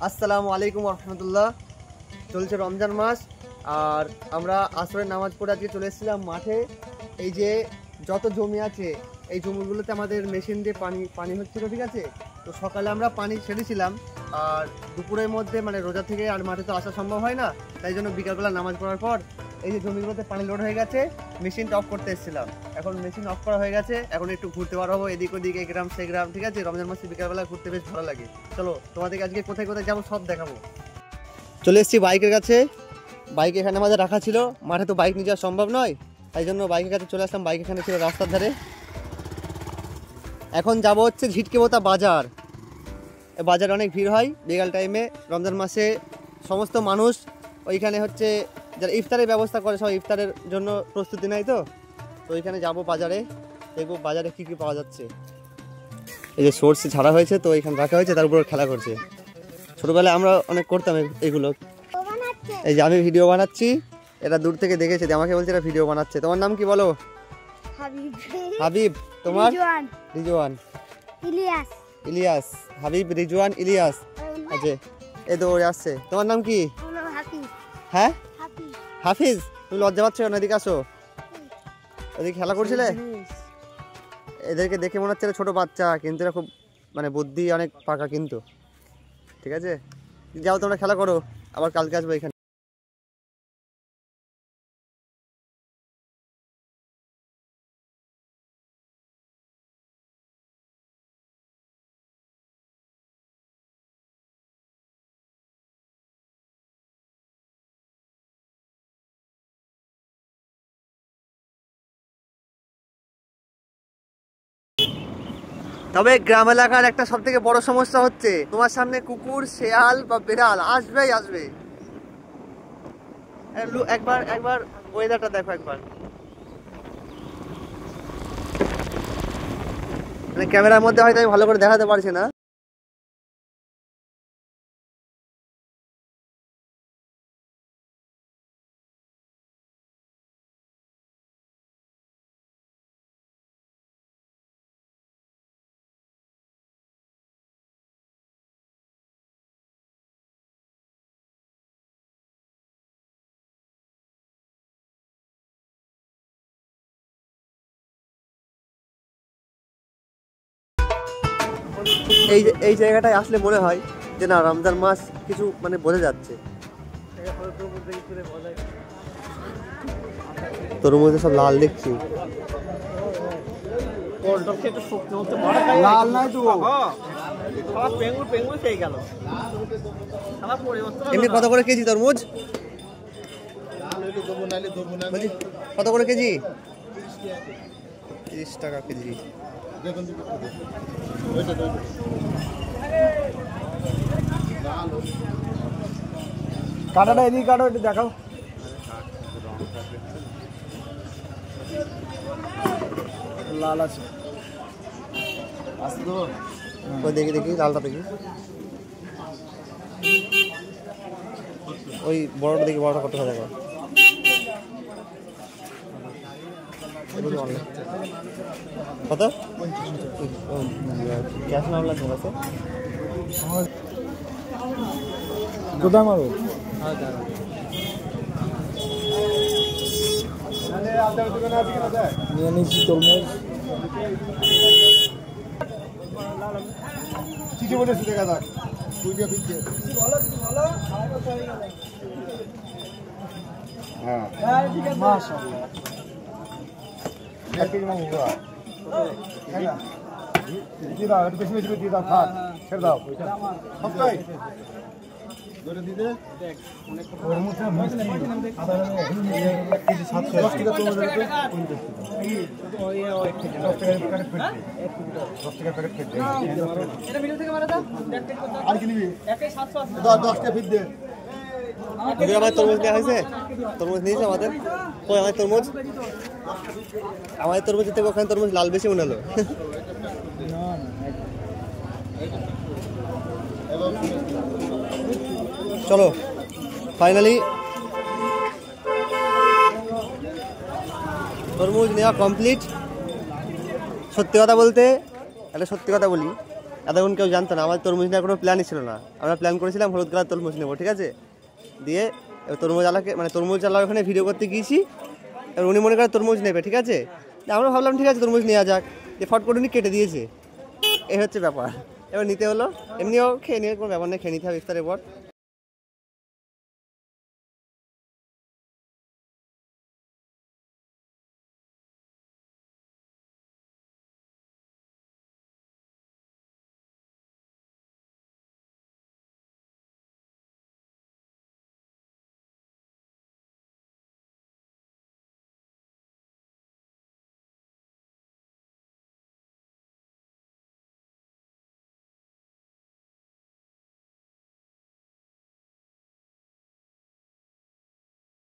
আসসালামু আলাইকুম রহমতুল্লাহ। চলছে রমজান মাস আর আমরা আসরের নামাজ পড়ে আজকে চলে এসেছিলাম মাঠে। এই যে যত জমি আছে এই জমিগুলোতে আমাদের মেশিন দিয়ে পানি হচ্ছিল, ঠিক আছে। তো সকালে আমরা পানি ছেড়েছিলাম আর দুপুরের মধ্যে মানে রোজা থেকে আর মাঠে তো আসা সম্ভব হয় না, তাই জন্য বিকালবেলা নামাজ পড়ার পর এই যে জমিগুলোতে পানি লোড হয়ে গেছে, মেশিনটা অফ করতে এসেছিলাম। এখন মেশিন অফ করা হয়ে গেছে, এখন একটু ঘুরতে পারবো এদিক ওদিক, এই গ্রাম সেই গ্রাম, ঠিক আছে। রমজান মাসে বিকালবেলা ঘুরতে বেশ ভালো লাগে। চলো তোমাদেরকে আজকে কোথায় কোথায় যাবো সব দেখাবো। চলে এসেছি বাইকের কাছে। বাইক এখানে আমাদের রাখা ছিল, মাঠে তো বাইক নিয়ে যাওয়া সম্ভব নয়, তাই জন্য বাইকের কাছে চলে আসলাম। বাইক এখানে ছিল রাস্তার ধারে। এখন যাব হচ্ছে ঝিটকেবোতা বাজার। বাজারে অনেক ভিড় হয় বিকাল টাইমে রমজান মাসে। সমস্ত মানুষ ওইখানে হচ্ছে যারা ইফতারের ব্যবস্থা করে, সব ইফতারের জন্য প্রস্তুতি নেয়। তো ওইখানে যাব বাজারে, দেখবো বাজারে কী কী পাওয়া যাচ্ছে। এই যে সর্ষে ছাড়া হয়েছে, তো এইখানে রাখা হয়েছে, তার উপর খেলা করছে। ছোটোবেলায় আমরা অনেক করতাম এগুলো। এই যে আমি ভিডিও বানাচ্ছি, এটা দূর থেকে দেখেছে, আমাকে বলছে এটা ভিডিও বানাচ্ছে। তোমার নাম কি বলো? হাবিব। তোমার? রিজওয়ান। ইলিয়াস। হাবিব, রিজওয়ান, ইলিয়াস। আচ্ছা, এই তো আসছে। তোমার নাম কি? হ্যাঁ, হাফিজ। তুমি লজ্জা পাচ্ছ না? এদিকে আসো। ওদিকে খেলা করছিলে? এদেরকে দেখে মনে হচ্ছে ছোট বাচ্চা, কিন্তু এরা খুব মানে বুদ্ধি অনেক পাকা কিন্তু, ঠিক আছে। যাও তোমরা খেলা করো, আবার কালকে আসবো এখানে। তবে গ্রাম এলাকার একটা সব থেকে বড় সমস্যা হচ্ছে, তোমার সামনে কুকুর, শেয়াল বা বিড়াল আসবেই আসবে। একবার একবার ওয়েদারটা দেখো একবার, মানে ক্যামেরার মধ্যে হয়তো আমি ভালো করে দেখাতে পারছি না। এই জায়গাটায় আসলে মনে হয় যে না, রমজান মাস কিছু মানে বোঝা যাচ্ছে। তরমুজে সব লাল দেখছি। লাল নাই তো, এমনি কত করে কেজি তরমুজ? কত করে কেজি? 30 টাকা কেজি। কাটাটা এদিকে কাটো, একটু দেখাও। লাল আছে, দেখি দেখি লালটা দেখি। ওই বড়টা দেখি, বড়টা কত টাকা? কত? ক্যাশ না হলে তোমার কাছে কোথায় মারো? নিয়ে নিচ্ছি তরমুজ। ঠিকই বলেছি, দেখা যাক। হ্যাঁ, দিয়ে দাও, একটু বেশি বেশি দিয়ে দাও, থাক, ছেড়ে দাও। আমার তরমুজ দেওয়া হয়েছে, তরমুজ নিয়েছে আমাদের। কই আমার তরমুজ? আমাদের তরমুজের থেকে ওখানে তরমুজ লাল বেশি মনে হলো। চলো ফাইনালি তরমুজ নেওয়া কমপ্লিট। সত্যি কথা বলতে, একটা সত্যি কথা বলি, এতক্ষণ কেউ জানতো না, আমার তরমুজ নেওয়ার কোনো প্ল্যানই ছিল না। আমরা প্ল্যান করেছিলাম হলুদ কালার তরমুজ নেবো, ঠিক আছে। দিয়ে তরমুজ আলার ওখানে ভিডিও করতে গিয়েছি, এবার উনি মনে করে তরমুজ নেবে, ঠিক আছে। আমরা ভাবলাম ঠিক আছে তরমুজ নেওয়া যাক, যে ফট করে উনি কেটে দিয়েছে, এই হচ্ছে ব্যাপার। এবার নিতে হলো, এমনিও খেয়ে নিয়ে কোনো ব্যাপার নেই, খেয়ে নিতে হবে ইফতারের পর।